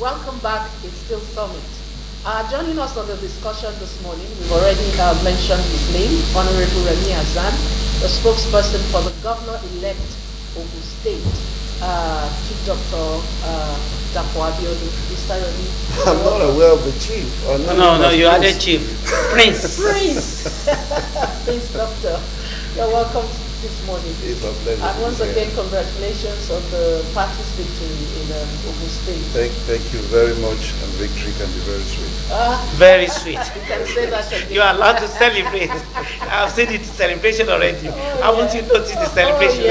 Welcome back. It's still Summit. Joining us on the discussion this morning, we've already mentioned his name, Honorable Remy Azan, the spokesperson for the governor-elect Ogun State, Chief Doctor Dapo Abiodun. Mr. Remy. I'm not aware of the chief. No, you are the chief. Prince. Prince Doctor. You're welcome this morning. It's a pleasure. And once again, congratulations on the party's victory in Ogun State. Thank you very much, and victory can be very sweet. Very sweet. You can say that again. You are allowed to celebrate. I've seen it celebration already. Haven't you noticed the celebration?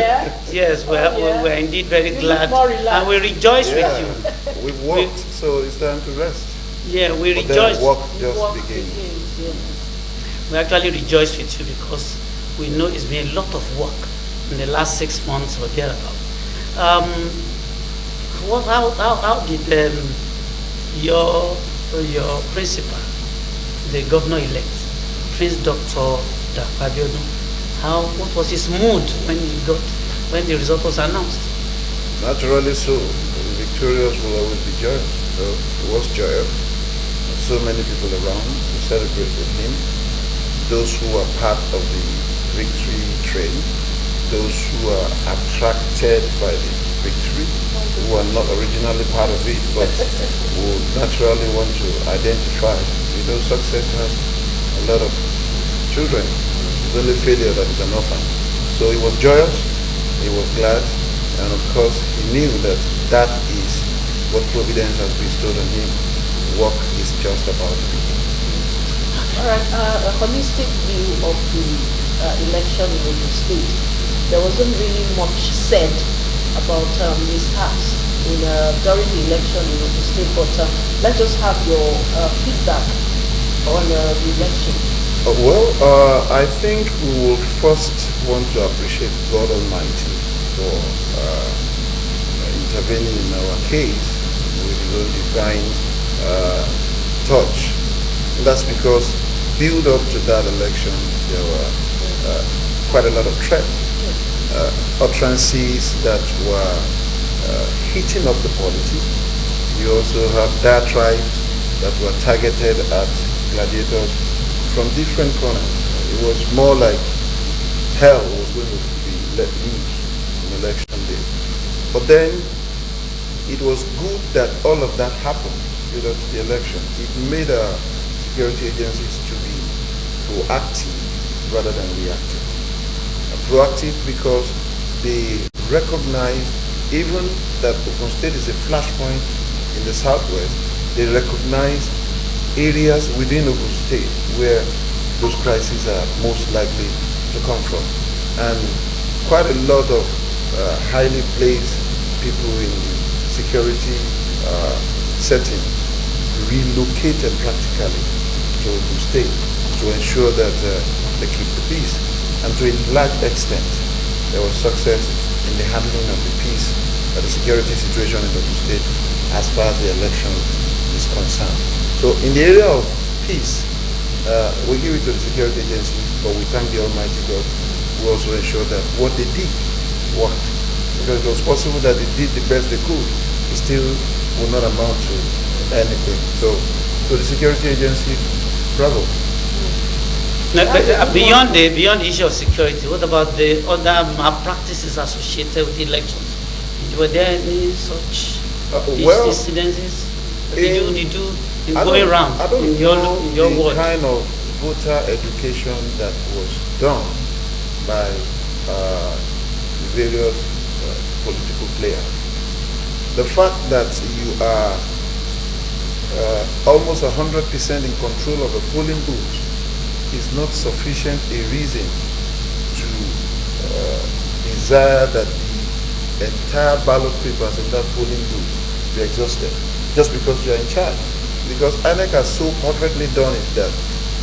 Yes, we're indeed very glad. And we rejoice with you. We've worked, so it's time to rest. Yeah, we But rejoice. then work just begins. We actually rejoice with you because we know it's been a lot of work in the last 6 months or thereabout. How did your principal, the governor-elect, Prince Dr. Dapo Abiodun, what was his mood when the result was announced? Naturally so. Victorious will always be joyous. So it was joyous. So many people around to celebrate with him. Those who are part of the victory train, those who are attracted by the victory, who are not originally part of it, but who naturally want to identify. Success has a lot of children. It's only failure that is an orphan. So he was joyous, he was glad, and of course he knew that that is what Providence has bestowed on him. Work is just about to begin. All right, a holistic view of the election in Ogun State. There wasn't really much said about mishaps during the election in Ogun State, but let's just have your feedback on the election. I think we will first want to appreciate God Almighty for intervening in our case with His own divine touch. That's because build up to that election, there were quite a lot of threats, utterances that were heating up the polity. We also have diatribes that were targeted at gladiators from different corners. It was more like hell was going to be let loose on election day. But then it was good that all of that happened to the election. It made our security agencies to be proactive rather than reactive. Proactive because they recognize even that Ogun State is a flashpoint in the southwest. They recognize areas within Ogun State where those crises are most likely to come from. And quite a lot of highly placed people in the security setting relocated practically to Ogun State to ensure that they keep the peace. And to a large extent, there was success in the handling of the peace, the security situation in Ogun State as far as the election is concerned. So in the area of peace, we give it to the security agencies, but we thank the Almighty God who also ensured that what they did worked. Because it was possible that they did the best they could, it still would not amount to anything. So the security agency, bravo. Beyond the issue of security, what about the other malpractices associated with the elections? Were there any such incidences? Did you going around I don't in your know ward? The kind of voter education that was done by the various political players. The fact that you are almost 100% in control of a polling booth is not sufficient a reason to desire that the entire ballot papers in that polling booth be exhausted just because you are in charge. Because INEC has so perfectly done it that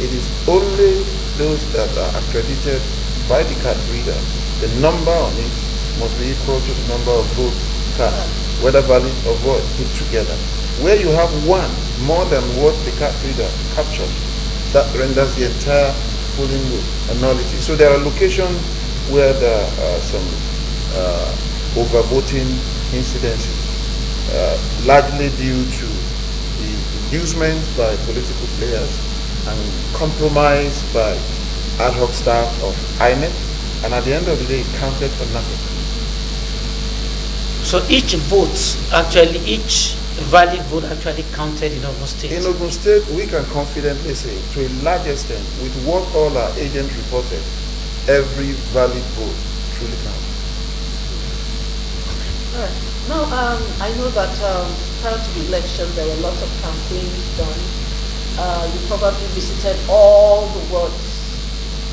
it is only those that are accredited by the card reader. The number on it must be equal to the number of vote cards, whether valid or void, put together. Where you have one more than what the card reader captures, that renders the entire polling booth a nullity. So there are locations where there are some overvoting incidences. largely due to the inducement by political players and compromise by ad hoc staff of INEC, and at the end of the day, it counted for nothing. So each valid vote actually counted in Ogun State? In Ogun State, we can confidently say, to a large extent, with what all our agents reported, every valid vote truly counts. All right. Now, I know that prior to the election, there were lots of campaigns done. You probably visited all the wards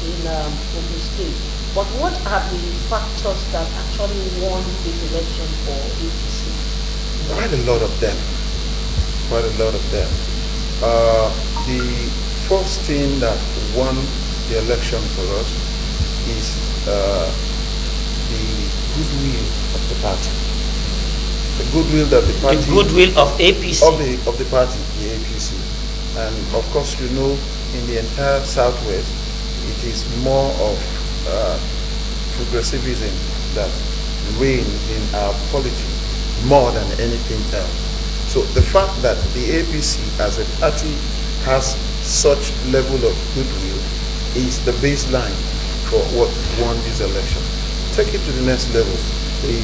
in Ogun State. But what are the factors that actually won this election for APC? Quite a lot of them. The first thing that won the election for us is the goodwill of the party. The goodwill that the party... The goodwill of APC? Of the party, the APC. And of course, you know, in the entire Southwest, it is more of progressivism that reigns in our polity more than anything else. So the fact that the APC as a party has such level of goodwill is the baseline for what won this election. Take it to the next level. The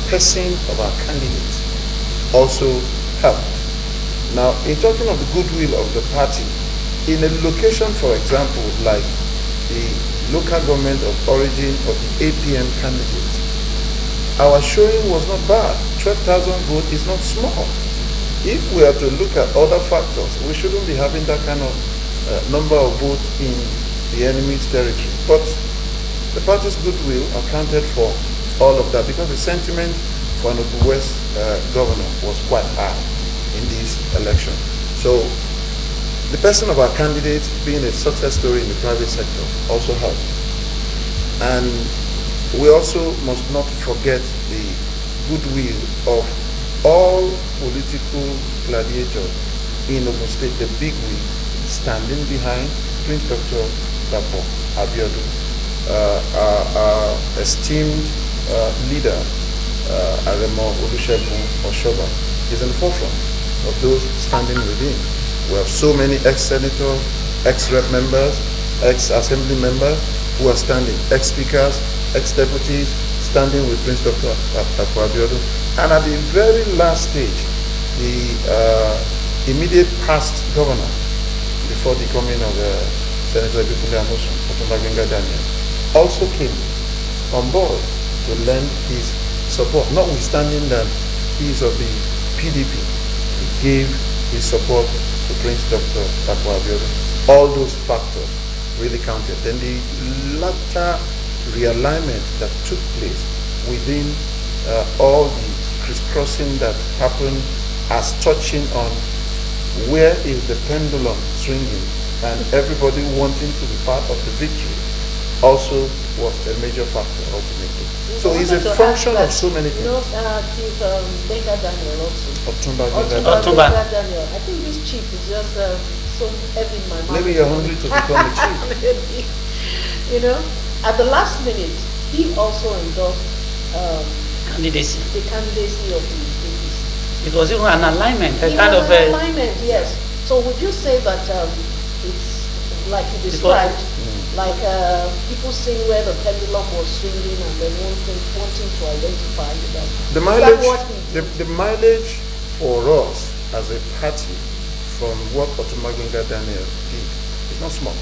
person of our candidates also helped. Now, in talking of the goodwill of the party, in a location, for example, like the local government of origin of the APM candidate, our showing was not bad. 12,000 votes is not small. If we are to look at other factors, we shouldn't be having that kind of number of votes in the enemy's territory. But the party's goodwill accounted for all of that because the sentiment for an Ogun West governor was quite high in this election. So the person of our candidate being a success story in the private sector also helped. And we also must not forget the goodwill of all political gladiators in Ogun State, the big wig standing behind Prince Dr. Dapo Abiodun, our esteemed leader, Aremo Olusegun Oshoba, is in the forefront of those standing with him. We have so many ex-senators, ex-rep members, ex-assembly members who are standing, ex-speakers, ex-deputies, standing with Prince Dr. Abiodun. And at the very last stage, the immediate past governor, before the coming of Senator Ibikunle Amosun, Otunba Daniel, also came on board to lend his support, notwithstanding that he is of the PDP. He gave his support to Prince Dr. Abiodun. All those factors really counted. Then the latter realignment that took place within all the crisscrossing that happened as touching on where is the pendulum swinging and everybody wanting to be part of the victory also was a major factor ultimately. So it's a function of so many things. You know, Chief Benga Daniel also. Otunba Daniel. I think this chief is just so heavy in my mouth. Maybe you're hungry to become a chief. Maybe. You know, at the last minute, he also endorsed candidacy. The candidacy of the APC. It was even an alignment, An alignment, yes. So would you say that it's like you described, like people seeing where the pendulum was swinging and then wanting to identify that? The mileage for us as a party from what Otunba Daniel did is not small.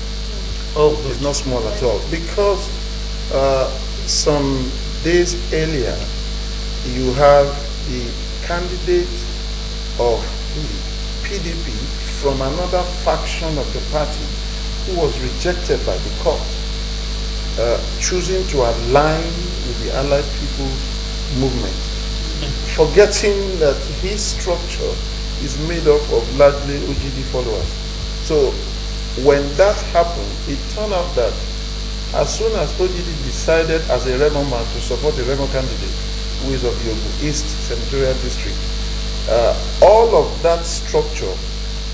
Oh, it's not small at all because some days earlier you have the candidate of the PDP from another faction of the party who was rejected by the court, choosing to align with the Allied People's Movement, forgetting that his structure is made up of largely OGD followers. So when that happened, it turned out that as soon as OGD decided as a Remo man to support the Remo candidate, who is of the Ogun East Senatorial District, all of that structure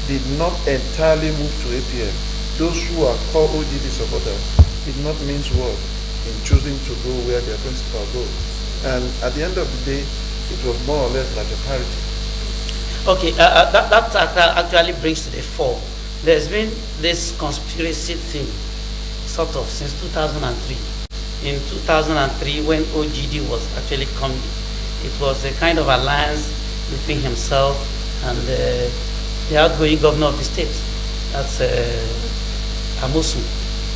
did not entirely move to APM. Those who are called OGD supporters did not mince words in choosing to go where their principal goes. And at the end of the day, it was more or less like a parity. Okay, that actually brings to the fore. There's been this conspiracy thing, sort of, since 2003. In 2003, when OGD was actually coming, it was a kind of alliance between himself and the outgoing governor of the state, that's Amosun,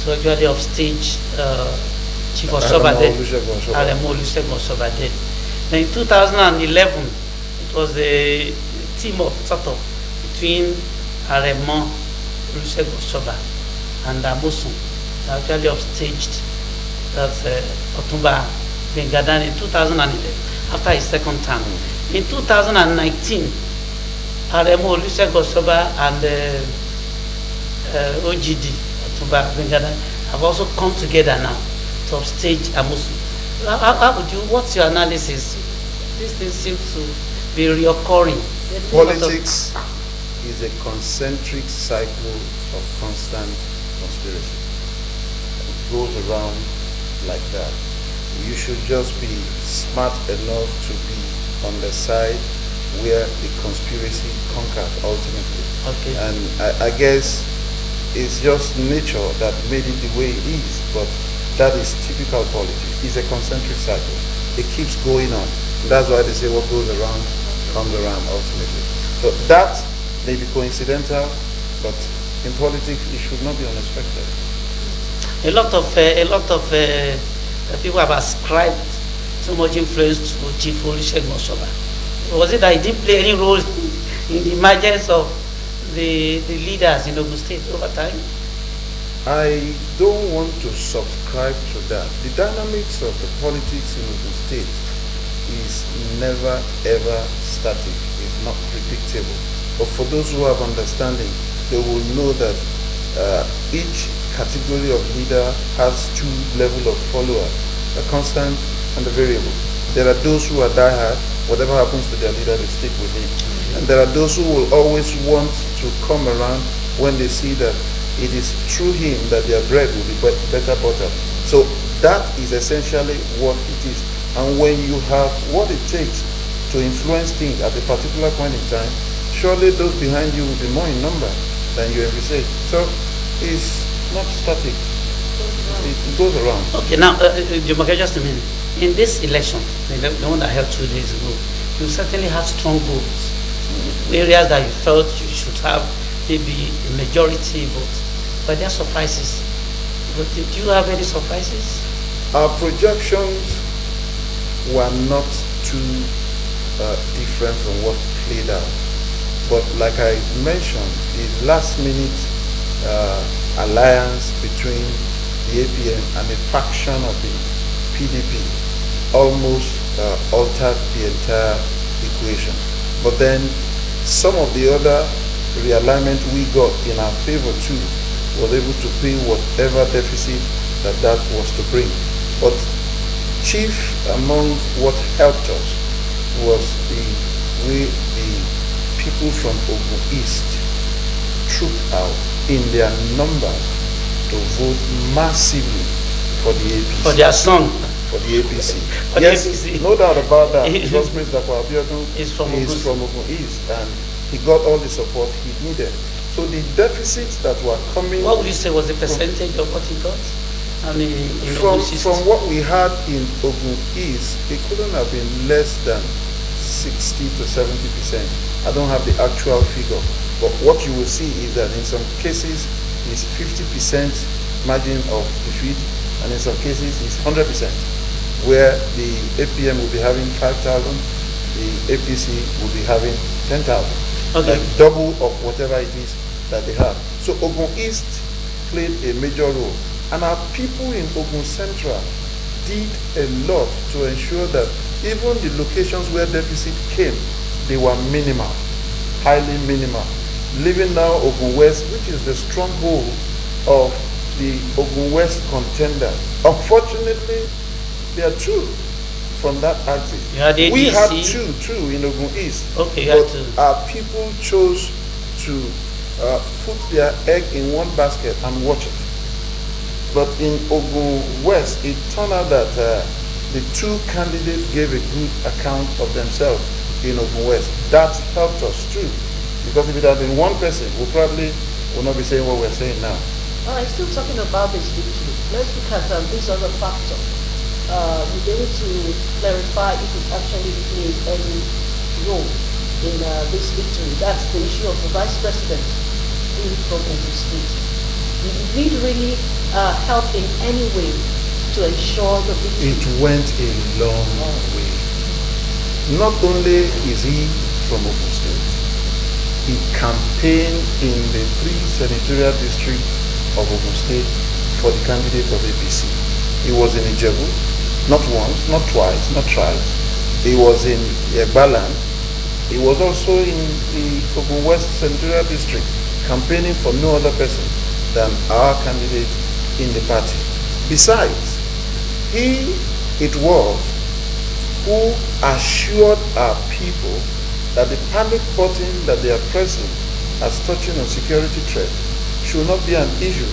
to actually upstage Chief Osobade, Aremo Olusegun Osobade. Then in 2011, it was a team of sort of between Aremo Olusegun Osoba and Amosun, actually upstaged that's Otumba Bengadan in 2011 after his second term. In 2019, Aremo Olusegun Osoba and OGD Otumba Bengadan have also come together now to upstage Amosun. What's your analysis? These things seem to be reoccurring. Politics is a concentric cycle of constant conspiracy. It goes around like that. You should just be smart enough to be on the side where the conspiracy conquered ultimately. Okay. And I guess it's just nature that made it the way it is, but that is typical politics. It's a concentric cycle. It keeps going on. That's why they say what goes around comes around ultimately. So that may be coincidental, but in politics it should not be unexpected. A lot of people have ascribed so much influence to Chief Olusegun Osoba. Was it that he didn't play any role in the emergence of the leaders in Ogun State over time? I don't want to subscribe to that. The dynamics of the politics in Ogun State is never ever static. It's not predictable. But for those who have understanding, they will know that each category of leader has two levels of followers, a constant and a variable. There are those who are diehard, whatever happens to their leader, they stick with him. And there are those who will always want to come around when they see that it is through him that their bread will be better buttered. So that is essentially what it is. And when you have what it takes to influence things at a particular point in time, surely those behind you will be more in number than you ever say. So it's not static. It goes around. Okay, now, Jumoke, just a minute. In this election, the one that held 2 days ago, you certainly had strong votes. Areas that you felt you should have maybe a majority vote. But there are surprises. But did you have any surprises? Our projections were not too different from what played out. But like I mentioned, the last minute alliance between the APM and a faction of the PDP almost altered the entire equation. But then some of the other realignment we got in our favor too was able to pay whatever deficit that was to bring. But chief among what helped us was the way the people from Ogun East trooped out in their numbers to vote massively for the APC. For their son. For the APC. For yes, the APC. No doubt about that. Because Mr. Abiodun is from Ogun East, and he got all the support he needed. So the deficits that were coming... What would you say was the percentage of what he got? I mean, in from what we had in Ogun East, it couldn't have been less than 60 to 70%. I don't have the actual figure, but what you will see is that in some cases it's 50% margin of defeat, and in some cases it's 100%, where the APM will be having 5,000, the APC will be having 10,000. Okay. Like double of whatever it is that they have. So Ogun East played a major role, and our people in Ogun Central did a lot to ensure that even the locations where deficit came, they were minimal, highly minimal. Leaving now Ogun West, which is the stronghold of the Ogun West contenders. Unfortunately, there are two from that axis. We had two in Ogun East. Okay, but our people chose to put their egg in one basket and watch it. But in Ogun West, it turned out that the two candidates gave a good account of themselves in Ogun West. That helped us too, because if it had been one person, we probably would not be saying what we're saying now. All right, still talking about this victory. Let's look at this other factor. We'll be able to clarify if it actually played any role in this victory. That's the issue of the vice president being from Ogun State. Did it really help in any way to ensure the victory? It went a long way. Not only is he from Ogun State, he campaigned in the 3 senatorial districts of Ogun State for the candidate of APC. He was in Ijebu, not once, not twice, not thrice. He was in Egbaland. He was also in the Ogun West senatorial district, campaigning for no other person than our candidate in the party. Besides, it was who assured our people that the panic button that they are pressing as touching on security threat should not be an issue,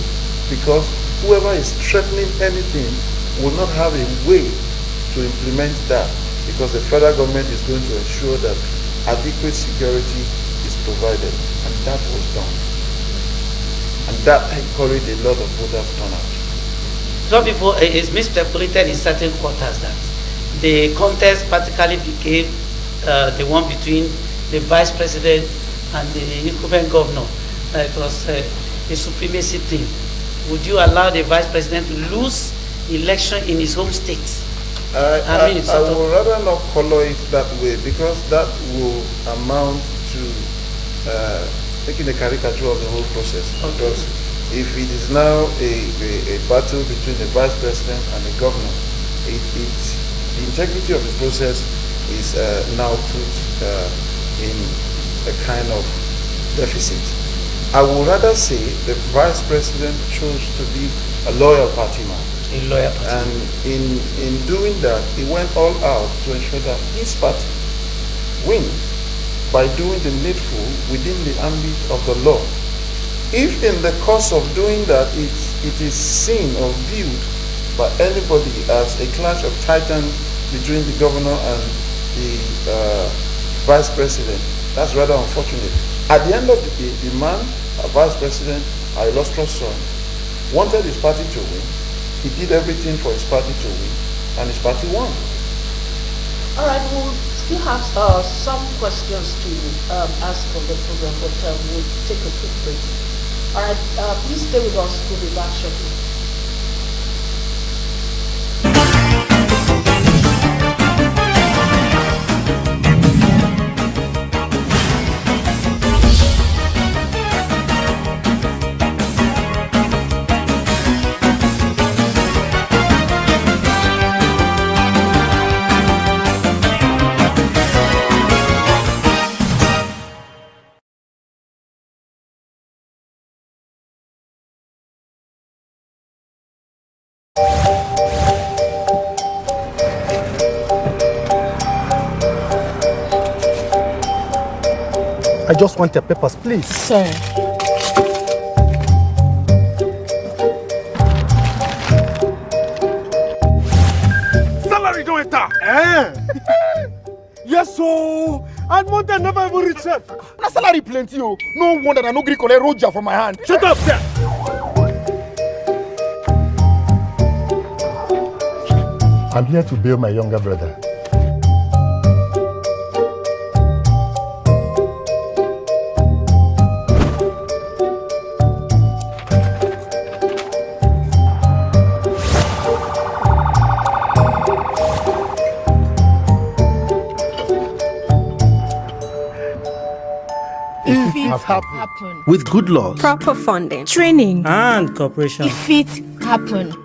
because whoever is threatening anything will not have a way to implement that, because the federal government is going to ensure that adequate security is provided, and that was done. And that encouraged a lot of voters turnout. Some people, it's miscalculated in certain quarters that the contest practically became the one between the vice president and the incumbent governor. It was a supremacy thing. Would you allow the vice president to lose election in his home state? I would rather not color it that way, because that will amount to making a caricature of the whole process. Okay. Because if it is now a battle between the vice president and the governor, the integrity of the process is now put in a kind of deficit. I would rather say the vice president chose to be a loyal party man. A loyal party. And in doing that, he went all out to ensure that his party wins by doing the needful within the ambit of the law. If in the course of doing that it is seen or viewed by anybody as a clash of titans between the governor and the vice president, that's rather unfortunate. At the end of the day, the man, a vice president, our illustrious son, wanted his party to win. He did everything for his party to win, and his party won. All right, we'll still have some questions to ask on the program, but we'll take a quick break. All right, please stay with us. We'll be back shortly. I just want your papers, please. Sir. Salary don't enter. Yes, so. And Monday never even reach it. Na salary plenty, oh. No wonder I no gree collect Roger from my hand. Shut up, sir. I'm here to bail my younger brother. If it happen. With good laws, Proper funding. Training. and cooperation. If it happen.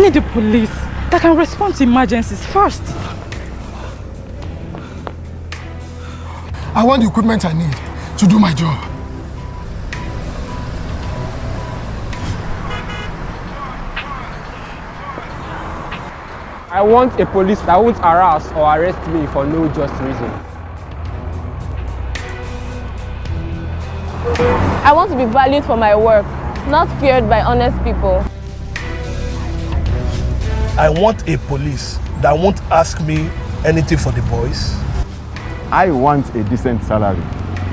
need the police that can respond to emergencies first. I want the equipment I need to do my job. I want a police that won't harass or arrest me for no just reason. I want to be valued for my work, not feared by honest people. I want a police that won't ask me anything for the boys. I want a decent salary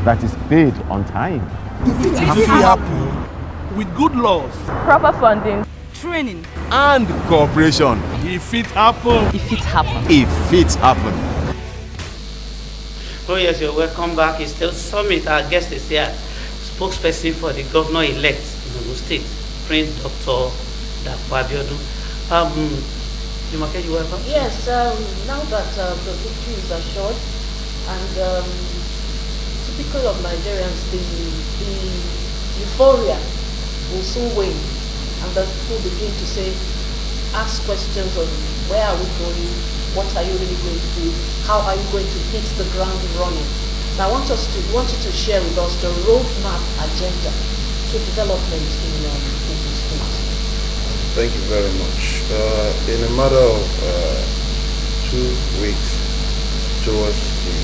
that is paid on time. If it happen with good laws, Proper funding, Training. And cooperation. if it happen, If it happens. If it happen. Oh yes, you're welcome back. It's still Summit. Our guest is here, spokesperson for the governor-elect in Ogun State, Prince Dr. Abiodun. Jumoke, you welcome. Yes, now that the victory is assured, and typical of Nigerians, the euphoria will soon wane, and the people begin to ask questions on where are we going, what are you really going to do, how are you going to hit the ground running. Now I want you to share with us the roadmap agenda to development in Ogun State. Thank you very much. In a matter of 2 weeks, towards the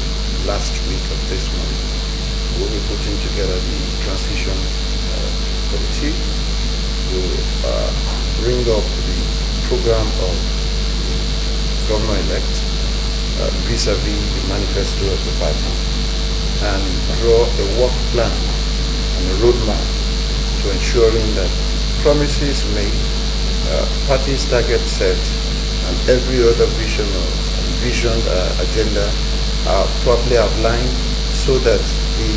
last week of this month, we'll be putting together the transition committee. We'll bring up the program of the governor-elect vis-a-vis the manifesto of the party, and draw a work plan and a roadmap to ensuring that promises made, parties target set, and every other vision or visioned agenda are properly outlined, so that the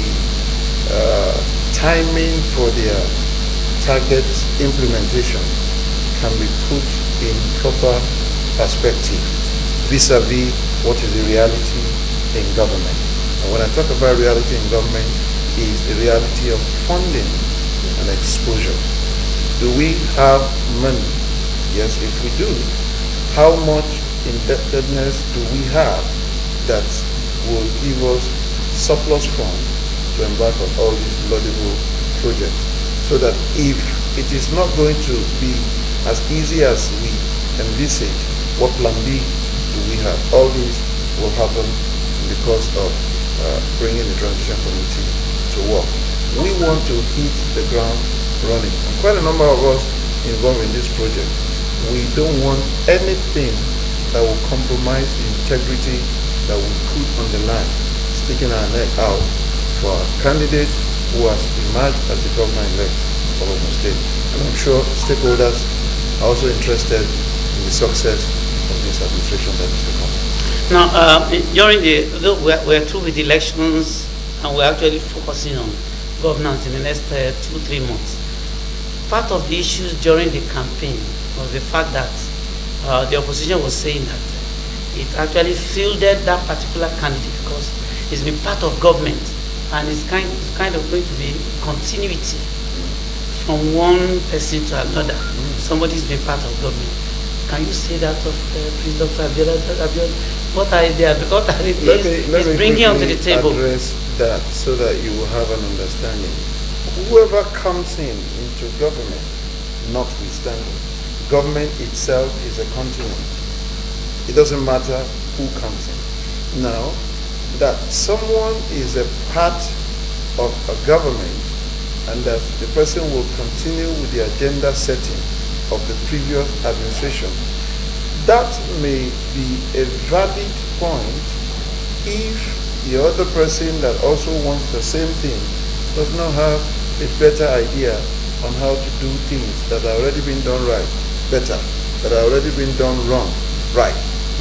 timing for their target implementation can be put in proper perspective vis-a-vis what is the reality in government. And when I talk about reality in government, is the reality of funding and exposure. Do we have money? Yes, if we do, how much indebtedness do we have that will give us surplus funds to embark on all these laudable projects? So that if it is not going to be as easy as we envisage, what plan B do we have? All these will happen in the course of bringing the transition committee to work. We want to hit the ground running. And quite a number of us involved in this project. We don't want anything that will compromise the integrity that we put on the line, sticking our neck out for our candidate who has emerged as the governor-elect of Ogun State. And I'm sure stakeholders are also interested in the success of this administration that is to come. Now, we're through with elections, and we're actually focusing on governance in the next 2-3 months. Part of the issues during the campaign was the fact that the opposition was saying that it actually fielded that particular candidate because it's been part of government, and it's kind of going to be continuity from one person to another. Somebody's been part of government. Can you say that of Prince Dr. Abiodun? What are they? What are it is bringing onto the table? Address that so that you will have an understanding. Whoever comes into government, notwithstanding, government itself is a continuum. It doesn't matter who comes in. Now, that someone is a part of a government and that the person will continue with the agenda setting of the previous administration, that may be a valid point if the other person that also wants the same thing does not have a better idea on how to do things that are already been done right, better, that are already been done wrong, right,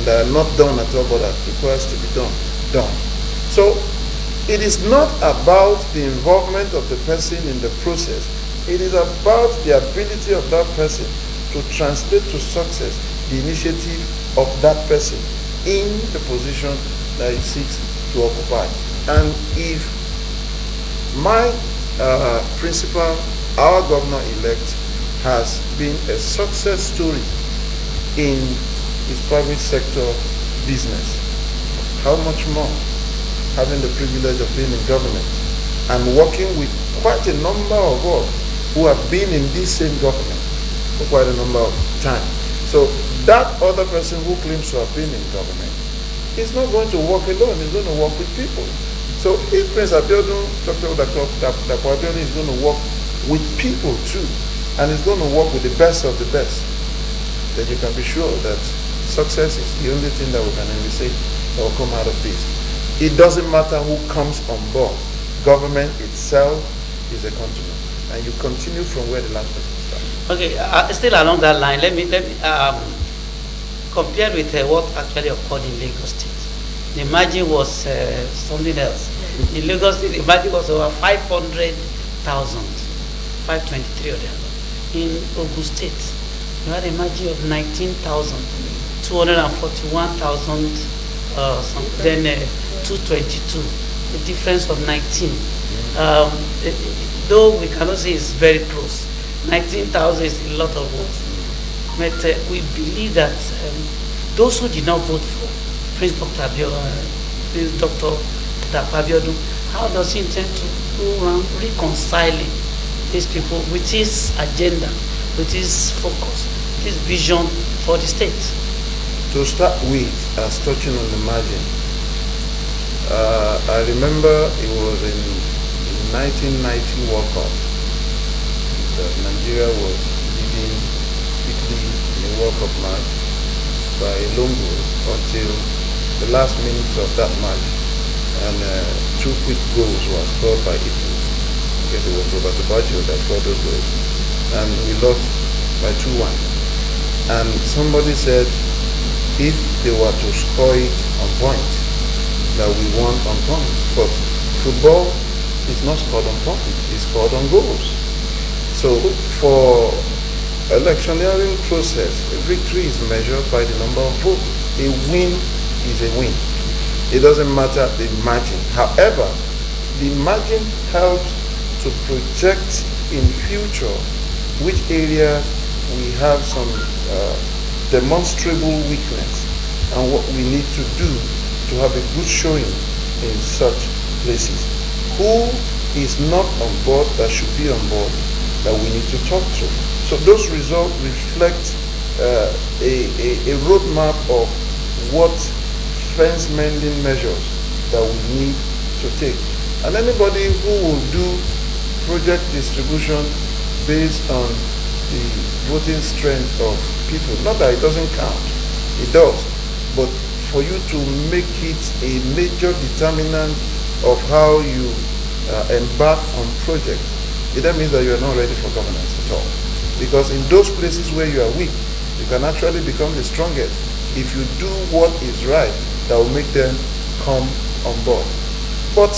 that are not done at all but that requires to be done. So it is not about the involvement of the person in the process. It is about the ability of that person to translate to success the initiative of that person in the position that he seeks to occupy. And if my principal, our governor-elect, has been a success story in his private sector business. How much more having the privilege of being in government and working with quite a number of us who have been in this same government for quite a number of time. So that other person who claims to have been in government is not going to work alone, he's going to work with people. So if Prince Abiodun, Dr. Dapo Abiodun is going to work with people too, and is going to work with the best of the best, then you can be sure that success is the only thing that we can envisage that will come out of this. It doesn't matter who comes on board. Government itself is a continuum, and you continue from where the last person started. Okay, still along that line, let me compare with what actually occurred in Lagos State. The margin was something else. In Lagos State, the margin was over 500,000, 523 or thereabout. In Ogun State, you had a margin of 19,241,000, then 222, a difference of 19. Though we cannot say it's very close, 19,000 is a lot of votes. But we believe that those who did not vote for Prince Dr. Dapo Abiodun, how does he intend to go around reconciling these people with his agenda, with his focus, his vision for the state? To start with, as touching on the margin, I remember it was in 1990 World Cup that Nigeria was leading quickly in the World Cup match by a long goal until the last minute of that match, and two quick goals were scored by Italy. I guess it was Roberto Baggio that scored those goals, and we lost by 2-1. And somebody said if they were to score it on point, that we won on point. But football is not scored on point, it's scored on goals. So for electioneering process, a victory is measured by the number of votes. A win is a win. It doesn't matter the margin. However, the margin helps to project in future which areas we have some demonstrable weakness and what we need to do to have a good showing in such places. Who is not on board that should be on board that we need to talk to? So those results reflect a roadmap of what fence-mending measures that we need to take. And anybody who will do project distribution based on the voting strength of people, not that it doesn't count, it does, but for you to make it a major determinant of how you embark on projects, it then means that you are not ready for governance at all. Because in those places where you are weak, you can actually become the strongest if you do what is right that will make them come on board. But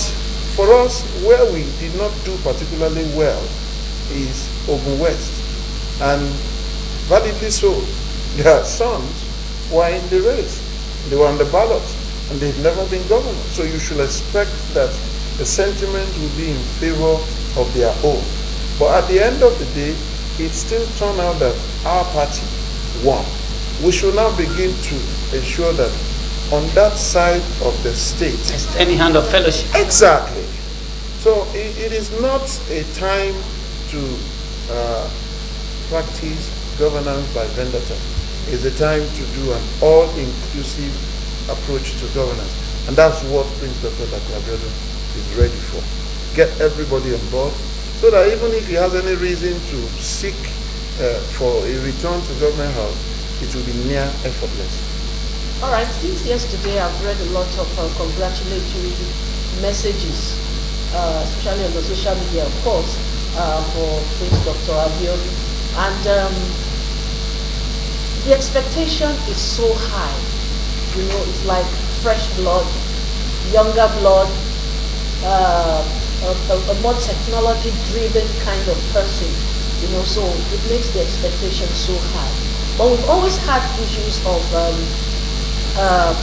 for us, where we did not do particularly well is Ogun West. And validly so, their sons were in the race. They were on the ballot, and they've never been governor. So you should expect that the sentiment will be in favor of their own. But at the end of the day, it still turned out that our party won. We should now begin to ensure that on that side of the state, any hand of fellowship. Exactly. So it is not a time to practice governance by vendetta. It's a time to do an all-inclusive approach to governance. And that's what Prince Dr. Dapo Abiodun is ready for. Get everybody on board so that even if he has any reason to seek for a return to government house, it will be near effortless. All right, since yesterday I've read a lot of congratulatory messages, especially on the social media, of course, for Prince Dr. Abiodun. And the expectation is so high. You know, it's like fresh blood, younger blood, a more technology-driven kind of person. You know, so it makes the expectation so high. But we've always had issues of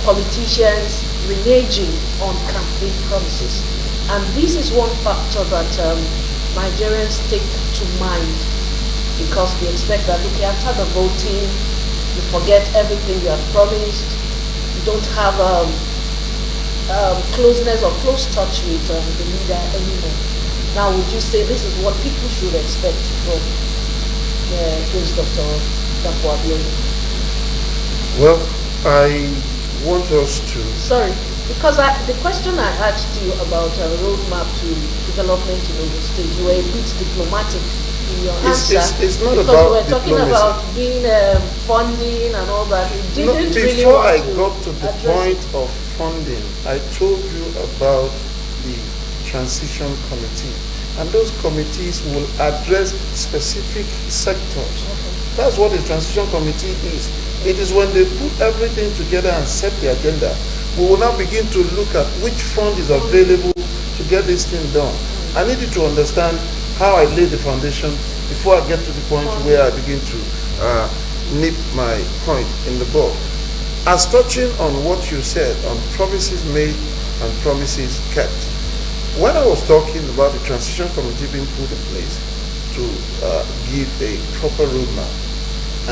politicians reneging on campaign promises. And this is one factor that Nigerians take to mind, because we expect that, okay, after the voting, You forget everything you have promised. You don't have closeness or close touch with the leader anymore. Now, would you say this is what people should expect from Prince Dr. Dapo Abiodun? Well, I want us to... Sorry, because the question I asked you about a roadmap to development in Ogun State, you were a bit diplomatic in your answer. It's not because about you were talking diplomacy. about being funding and all that. You didn't really before want I to got to the point of funding, I told you about the transition committee. And those committees will address specific sectors. Okay. That's what the transition committee is. It is when they put everything together and set the agenda, we will now begin to look at which fund is available to get this thing done. I need you to understand how I lay the foundation before I get to the point where I begin to nip my point in the bud. As touching on what you said on promises made and promises kept, when I was talking about the transition committee being put in place to give a proper roadmap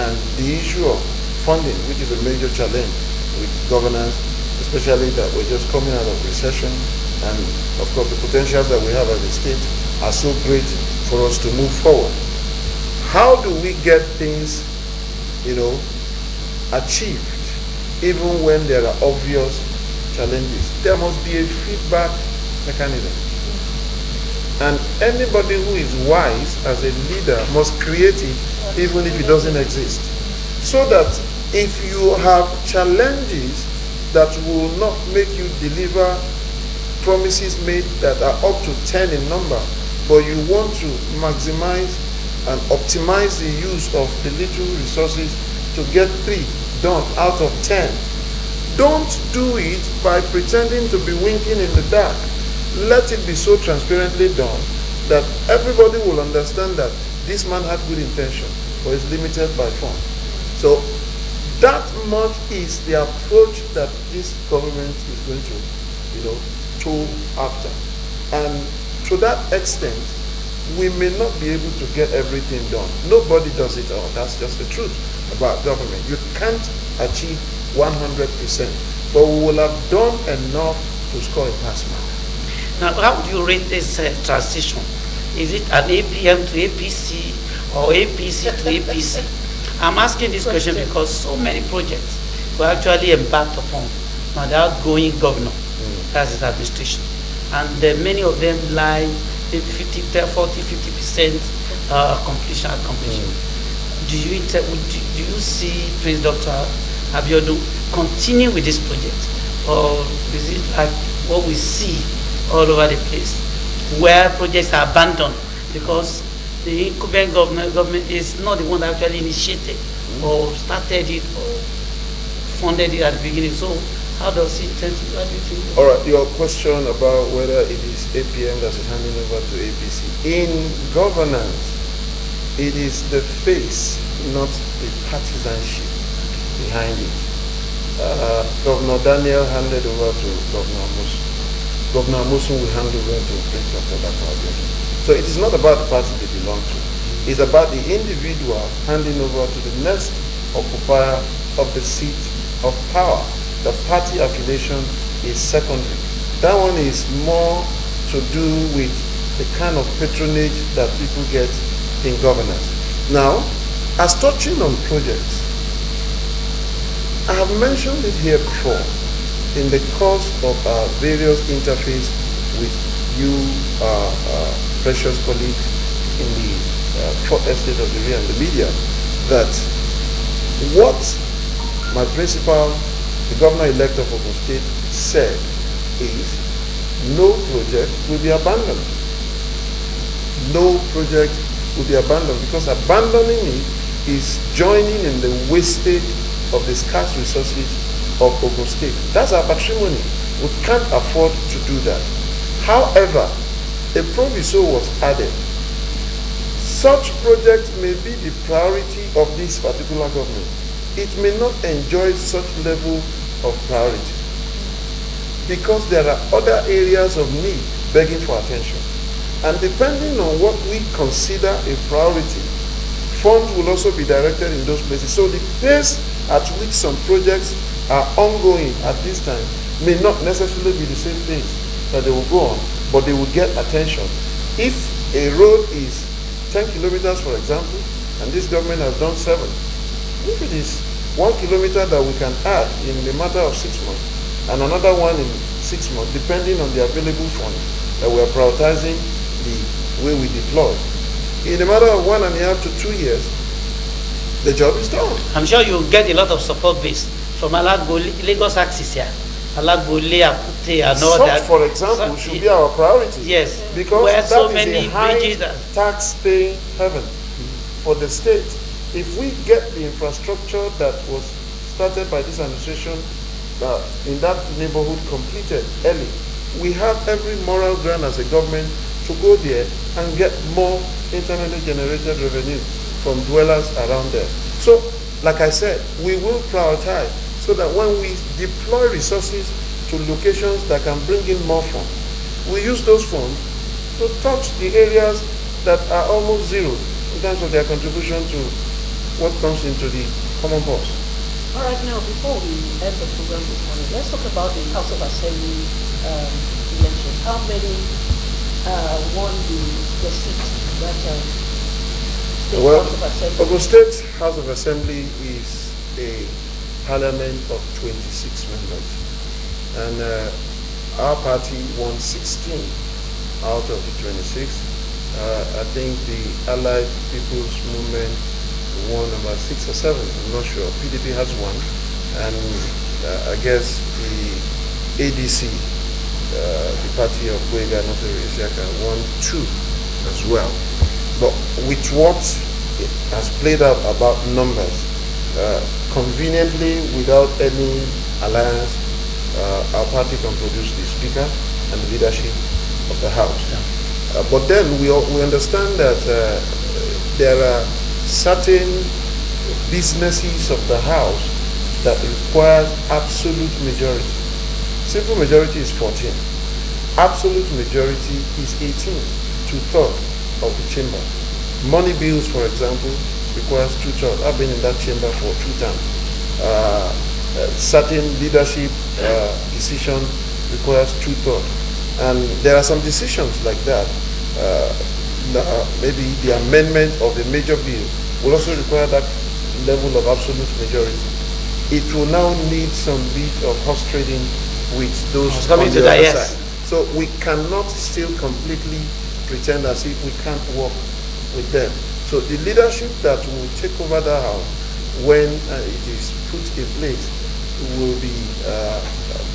and the issue of funding, which is a major challenge with governance, especially that we're just coming out of recession, and of course the potentials that we have as a state are so great for us to move forward. How do we get things, achieved even when there are obvious challenges? There must be a feedback mechanism. And anybody who is wise as a leader must create it even if it doesn't exist. So that if you have challenges that will not make you deliver promises made that are up to 10 in number, but you want to maximize and optimize the use of the little resources to get 3 done out of 10, don't do it by pretending to be winking in the dark. Let it be so transparently done that everybody will understand that this man had good intention, but is limited by funds. So that much is the approach that this government is going to, tow after. And to that extent, we may not be able to get everything done. Nobody does it all. That's just the truth about government. You can't achieve 100%, but we will have done enough to score a pass mark. Now, how do you rate this transition? Is it an APM to APC or APC to APC? I'm asking this question because so many projects were actually embarked upon by the outgoing governor, that's his administration. And many of them lie 50% completion. Do you see Prince Dr. Abiodun continue with this project? Or is it like what we see all over the place, where projects are abandoned because the incumbent government is not the one that actually initiated or started it or funded it at the beginning? So how does it tend to, what do you think? All right, your question about whether it is APM that is handing over to APC. In governance, it is the face, not the partisanship behind it. Governor Daniel handed over to Governor Musu. Governor Musu will hand over to Prince Dr. Dapo Abiodun. So it is not about the party they belong to. It's about the individual handing over to the next occupier of the seat of power. The party affiliation is secondary. That one is more to do with the kind of patronage that people get in governance. Now, as touching on projects, I have mentioned it here before in the course of our various interface with you, precious colleagues in the fourth estate of the real and the media, that what my principal, the governor-elect of Ogun State, said is no project will be abandoned. No project will be abandoned, because abandoning it is joining in the wastage of the scarce resources of Ogun State. That's our patrimony. We can't afford to do that. However, a proviso was added. Such projects may be the priority of this particular government. It may not enjoy such level of priority because there are other areas of need begging for attention. And depending on what we consider a priority, funds will also be directed in those places. So the pace at which some projects are ongoing at this time may not necessarily be the same things that they will go on, but they will get attention. If a road is 10 kilometers, for example, and this government has done 7, if it is 1 kilometer that we can add in a matter of 6 months, and another one in 6 months, depending on the available funds that we are prioritizing the way we deploy, in a matter of 1.5 to 2 years, the job is done. I'm sure you get a lot of support base from Alago, Lagos axis here. Alago, Akute, and all Such, that. for example, should be our priority. Yes, because where that so is many a high bridges tax-paying heaven for the state. If we get the infrastructure that was started by this administration in that neighborhood completed early, we have every moral ground as a government to go there and get more internally generated revenue from dwellers around there. So, like I said, we will prioritize so that when we deploy resources to locations that can bring in more funds, we use those funds to touch the areas that are almost zero in terms of their contribution to what comes into the common purse. All right, now before we end the program this morning, let's talk about the House of Assembly elections. How many won the seat that State Well, House of Assembly? Ogun State House of Assembly is a parliament of 26 members, and our party won 16 out of the 26. I think the Allied People's Movement won about 6 or 7. I'm not sure. PDP has 1, and I guess the ADC, the party of Boyega Notary Isiaka, won 2 as well. But with what has played out about numbers, conveniently, without any alliance, our party can produce the speaker and the leadership of the House. But then we understand that there are certain businesses of the House that require absolute majority. Simple majority is 14. Absolute majority is 18, 2/3 of the chamber. Money bills, for example, requires 2/3. I've been in that chamber for 2 times. Certain leadership decision requires 2/3. And there are some decisions like that. Maybe the amendment of a major bill will also require that level of absolute majority. It will now need some bit of horse trading with those on the other side. So we cannot still completely pretend as if we can't work with them. So the leadership that will take over the House when it is put in place will be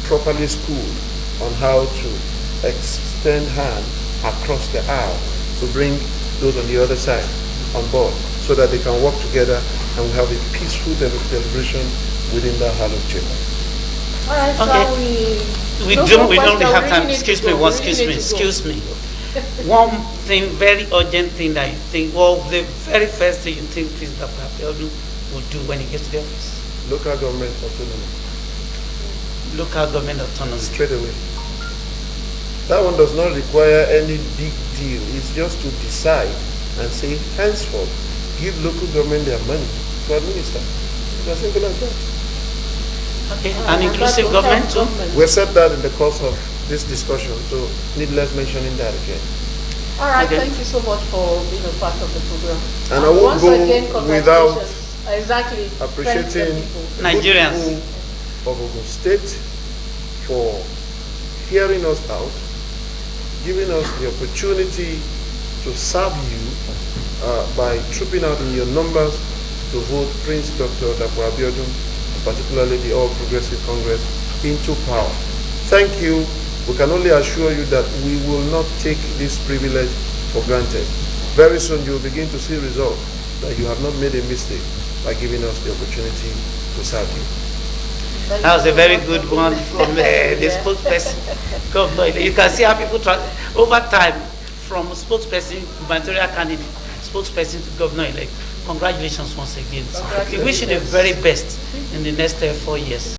properly schooled on how to extend hand across the aisle to bring those on the other side on board so that they can work together and we have a peaceful deliberation within the hallowed chamber. All right, okay. so we don't have time. Excuse me. One thing, very urgent thing that you think, well, the very first thing you think President Abiodun will do when he gets to the office? Local government autonomy. Local government autonomy. Straight away. That one does not require any big deal. It's just to decide and say, henceforth, give local government their money to administer. It's as simple as that. Okay, and inclusive government too? We've said that in the course of this discussion, so needless mentioning that again. All right, thank you so much for being a part of the program. And I won't go without appreciating Nigerians of Ogun State for hearing us out, giving us the opportunity to serve you by trooping out in your numbers to vote Prince Dr. Dapo Abiodun, particularly the All Progressive Congress, into power. Thank you. We can only assure you that we will not take this privilege for granted. Very soon you will begin to see results that you have not made a mistake by giving us the opportunity to serve you. That was a very good one from the spokesperson. Governor, you can see how people over time from spokesperson, gubernatorial candidate, spokesperson to governor-elect. Congratulations once again. We wish you the very best in the next 4 years.